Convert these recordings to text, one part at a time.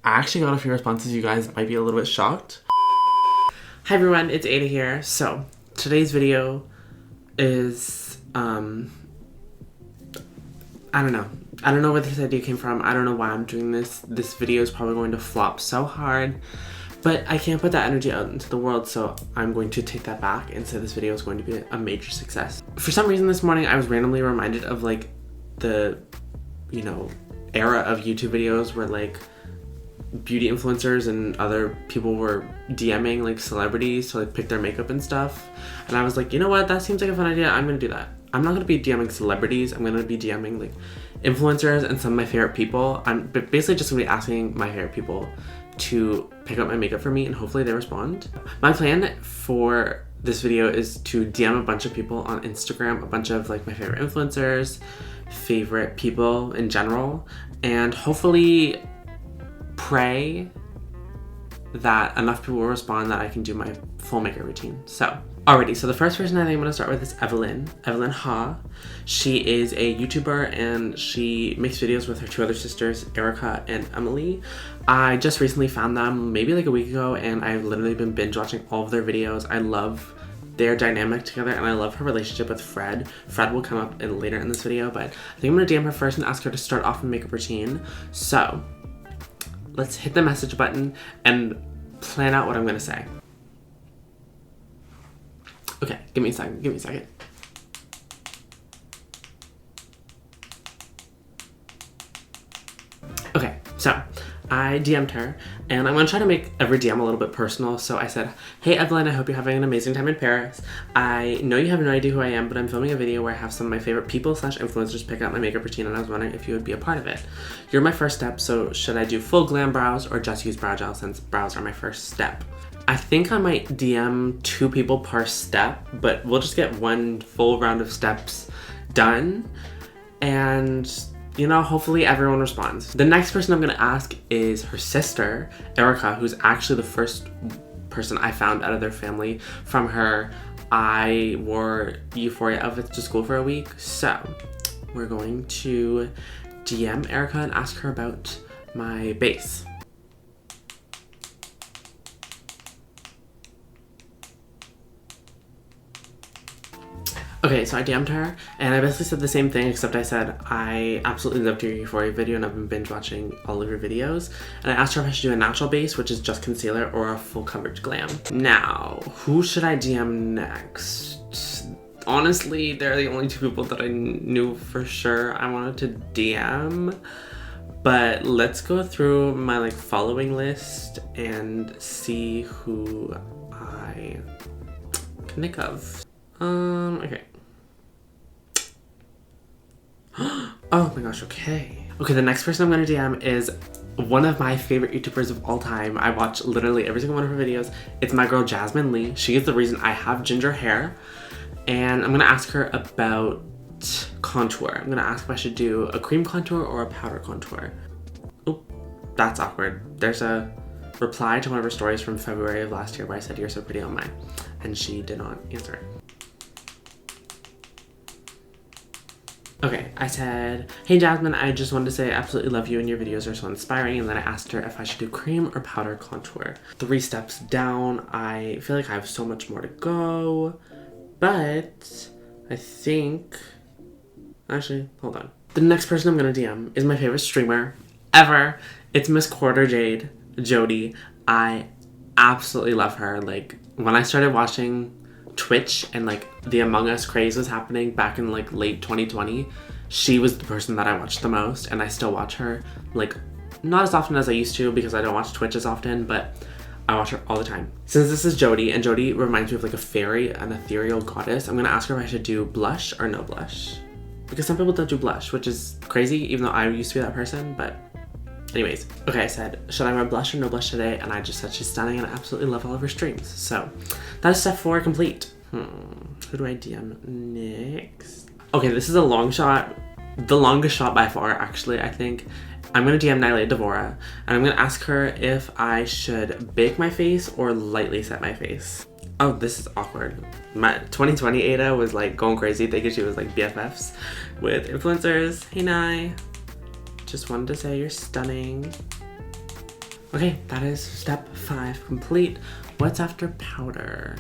I actually got a few responses. You guys might be a little bit shocked. Hi everyone, it's Ada here. So today's video is I don't know where this idea came from. I don't know why I'm doing this. This video is probably going to flop so hard, but I can't put that energy out into the world, so I'm going to take that back and say this video is going to be a major success. For some reason this morning I was randomly reminded of like the, you know, era of YouTube videos where like beauty influencers and other people were DMing like celebrities to like pick their makeup and stuff. And I was like, you know what, that seems like a fun idea. I'm gonna do that. I'm not gonna be DMing celebrities. I'm gonna be DMing like influencers and some of my favorite people. I'm basically just gonna be asking my favorite people to pick up my makeup for me and hopefully they respond. My plan for this video is to DM a bunch of people on Instagram, a bunch of like my favorite influencers, favorite people in general, and hopefully pray that enough people will respond that I can do my full makeup routine. So, alrighty, so the first person I think I'm gonna start with is Evelyn Ha. She is a YouTuber and she makes videos with her two other sisters, Erica and Emily. I just recently found them maybe like a week ago and I've literally been binge watching all of their videos. I love their dynamic together and I love her relationship with Fred. Fred will come up later in this video, but I think I'm gonna DM her first and ask her to start off a makeup routine. So, let's hit the message button and plan out what I'm gonna say. Okay, give me a second. Okay, so I DM'd her and I'm gonna try to make every DM a little bit personal. So I said, hey Evelyn, I hope you're having an amazing time in Paris. I know you have no idea who I am, but I'm filming a video where I have some of my favorite people / influencers pick out my makeup routine and I was wondering if you would be a part of it. You're my first step, so should I do full glam brows or just use brow gel since brows are my first step? I think I might DM 2 people per step, but we'll just get one full round of steps done and you know, hopefully everyone responds. The next person I'm gonna ask is her sister, Erica, who's actually the first person I found out of their family. From her, I wore Euphoria outfits to school for a week. So we're going to DM Erica and ask her about my base. Okay, so I DM'd her, and I basically said the same thing, except I said, I absolutely loved your Euphoria video, and I've been binge watching all of your videos. And I asked her if I should do a natural base, which is just concealer, or a full coverage glam. Now, who should I DM next? Honestly, they're the only 2 people that I knew for sure I wanted to DM. But let's go through my like following list and see who I can think of. Okay. Oh my gosh, okay. Okay, the next person I'm gonna DM is one of my favorite YouTubers of all time. I watch literally every single one of her videos. It's my girl Jasmine Lee. She is the reason I have ginger hair. And I'm gonna ask her about contour. I'm gonna ask if I should do a cream contour or a powder contour. Oh, that's awkward. There's a reply to one of her stories from February of last year where I said, "You're so pretty on mine." And she did not answer it. Okay, I said, hey Jasmine, I just wanted to say I absolutely love you and your videos are so inspiring. And then I asked her if I should do cream or powder contour. 3 steps down, I feel like I have so much more to go, but I think, actually, hold on. The next person I'm gonna DM is my favorite streamer ever. It's Miss Quarter Jade, Jody. I absolutely love her. Like, when I started watching Twitch and like the Among Us craze was happening back in like late 2020, she was the person that I watched the most, and I still watch her like not as often as I used to because I don't watch Twitch as often, but I watch her all the time. Since this is Jody and Jody reminds me of like a fairy, an ethereal goddess, I'm gonna ask her if I should do blush or no blush, because some people don't do blush, which is crazy even though I used to be that person. But anyways, okay, I said, should I wear blush or no blush today? And I just said she's stunning and I absolutely love all of her streams. So that is step 4 complete. Who do I DM next? Okay, this is a long shot. The longest shot by far, actually, I think. I'm gonna DM Nyla Devora and I'm gonna ask her if I should bake my face or lightly set my face. Oh, this is awkward. My 2020 Ada was like going crazy thinking she was like BFFs with influencers. Hey Nye. Just wanted to say you're stunning. Okay, that is step 5 complete. What's after powder?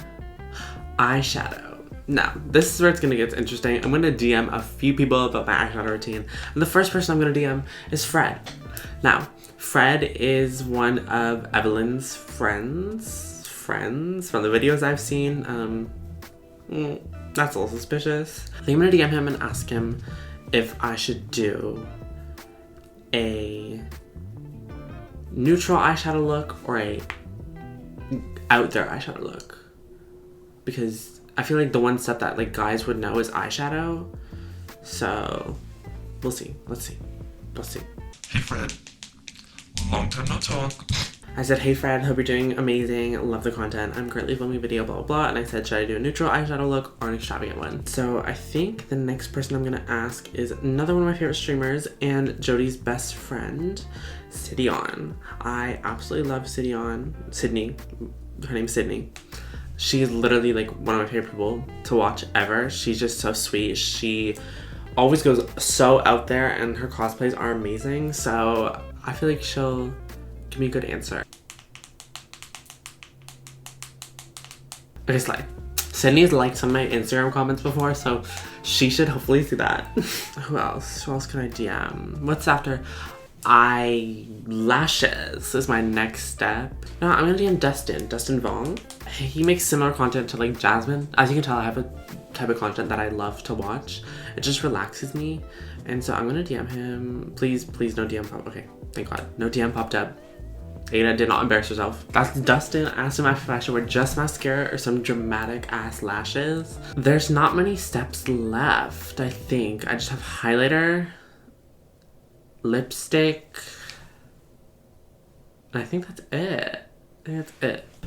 Eyeshadow. Now, this is where it's gonna get interesting. I'm gonna DM a few people about my eyeshadow routine. And the first person I'm gonna DM is Fred. Now, Fred is one of Evelyn's friends from the videos I've seen. That's a little suspicious. I think I'm gonna DM him and ask him if I should do a neutral eyeshadow look or a out there eyeshadow look. Because I feel like the one step that like guys would know is eyeshadow. So we'll see. Let's see. Hey Fred, long time no talk. I said, hey Fred, hope you're doing amazing. Love the content. I'm currently filming a video, blah, blah, blah. And I said, should I do a neutral eyeshadow look or an extravagant one? So I think the next person I'm gonna ask is another one of my favorite streamers and Jody's best friend, Sidion. I absolutely love Sydney. Her name's Sydney. She's literally like one of my favorite people to watch ever. She's just so sweet. She always goes so out there and her cosplays are amazing. So I feel like she'll give me a good answer. Okay, Slay. Sydney's liked some of my Instagram comments before, so she should hopefully see that. Who else? Who else can I DM? What's after eyelashes is my next step. No, I'm gonna DM Dustin Vong. He makes similar content to like Jasmine. As you can tell, I have a type of content that I love to watch. It just relaxes me. And so I'm gonna DM him. Please no DM pop. Okay, thank God. No DM popped up. Aida did not embarrass herself. That's Dustin. I asked him if I should wear just mascara or some dramatic ass lashes. There's not many steps left, I think. I just have highlighter, lipstick, and I think that's it.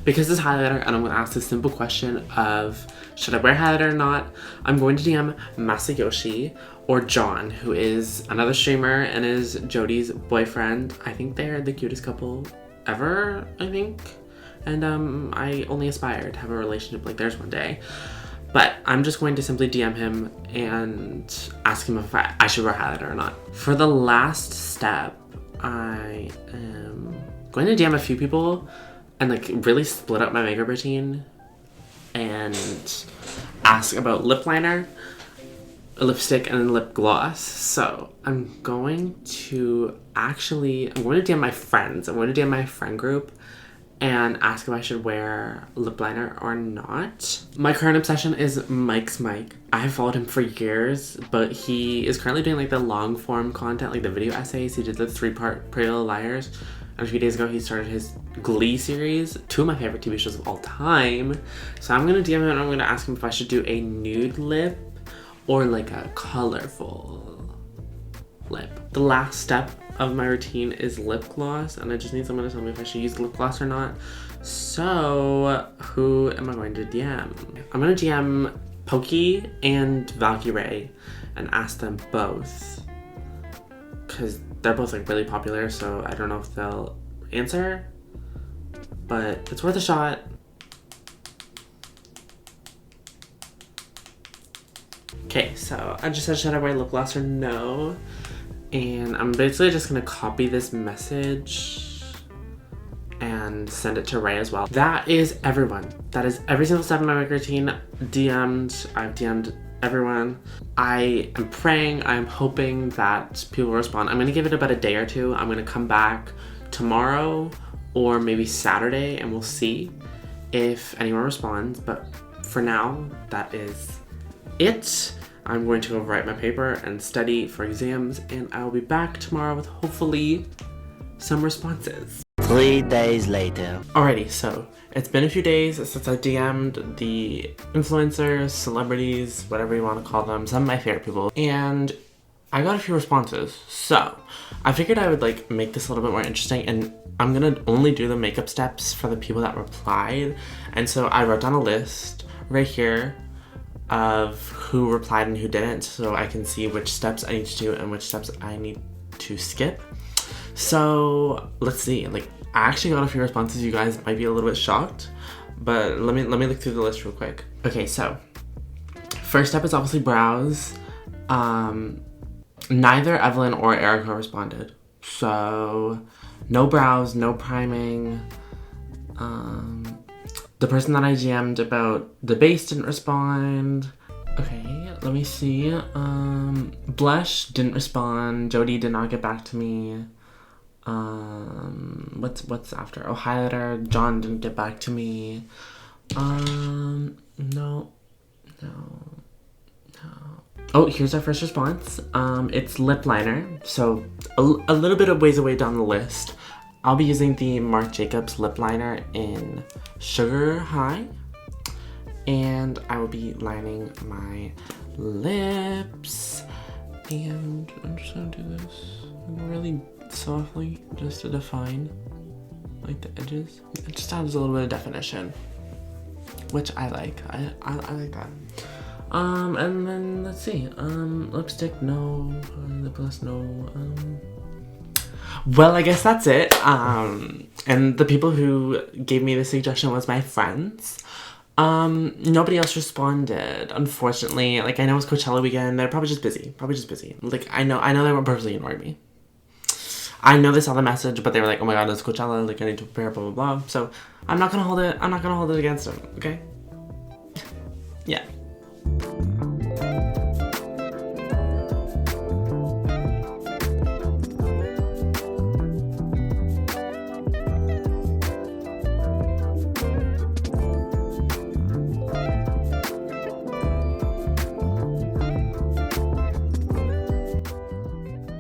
Because this highlighter, and I'm gonna ask the simple question of should I wear highlighter or not, I'm going to DM Masayoshi or John, who is another streamer and is Jody's boyfriend. I think they're the cutest couple ever, I think. And I only aspire to have a relationship like theirs one day. But I'm just going to simply DM him and ask him if I should wear highlighter or not. For the last step, I am going to DM a few people and like really split up my makeup routine and ask about lip liner, a lipstick, and lip gloss. So I'm going to DM my friends. I'm going to DM my friend group and ask if I should wear lip liner or not. My current obsession is Mike's Mike. I have followed him for years, but he is currently doing like the long form content, like the video essays. He did the 3-part Pretty Little Liars. And a few days ago, he started his Glee series, 2 of my favorite TV shows of all time. So I'm gonna DM him and I'm gonna ask him if I should do a nude lip or like a colorful lip. The last step of my routine is lip gloss, and I just need someone to tell me if I should use lip gloss or not. So who am I going to DM? I'm gonna DM Pokey and Valkyrie and ask them both, because they're both like really popular, so I don't know if they'll answer, but it's worth a shot. Okay, so I just said should I wear lip gloss or no, and I'm basically just gonna copy this message and send it to Ray as well. That is everyone. That is every single step in my makeup routine. I've DM'd everyone. I am praying, I'm hoping that people will respond. I'm gonna give it about a day or two. I'm gonna come back tomorrow or maybe Saturday and we'll see if anyone responds. But for now, that is it. I'm going to go write my paper and study for exams, and I will be back tomorrow with hopefully some responses. 3 days later. Alrighty, so it's been a few days since I DM'd the influencers, celebrities, whatever you want to call them, some of my favorite people, and I got a few responses. So I figured I would like make this a little bit more interesting, and I'm gonna only do the makeup steps for the people that replied. And so I wrote down a list right here of who replied and who didn't, so I can see which steps I need to do and which steps I need to skip. So let's see. Like, I actually got a few responses. You guys might be a little bit shocked, but let me look through the list real quick. Okay, so first step is obviously brows. Neither Evelyn or Erica responded, so No brows, no priming. The person that I GM'd about the base didn't respond. Okay, let me see. Blush didn't respond. Jody did not get back to me. What's after? Oh, highlighter. John didn't get back to me. No. Oh, here's our first response. It's lip liner. So a little bit of ways away down the list. I'll be using the Marc Jacobs lip liner in Sugar High. And I will be lining my lips. And I'm just gonna do this really softly just to define like the edges. It just adds a little bit of definition, which I like. I like that. And then let's see. Lipstick, no. Lip gloss, no. Well, I guess that's it. And the people who gave me the suggestion was my friends. Nobody else responded, unfortunately. Like, I know it's Coachella weekend. They're probably just busy. Like, I know they were purposely ignoring me. I know they saw the message, but they were like, oh my god, it's Coachella. Like, I need to prepare, blah, blah, blah. So, I'm not gonna hold it against them, okay? Yeah.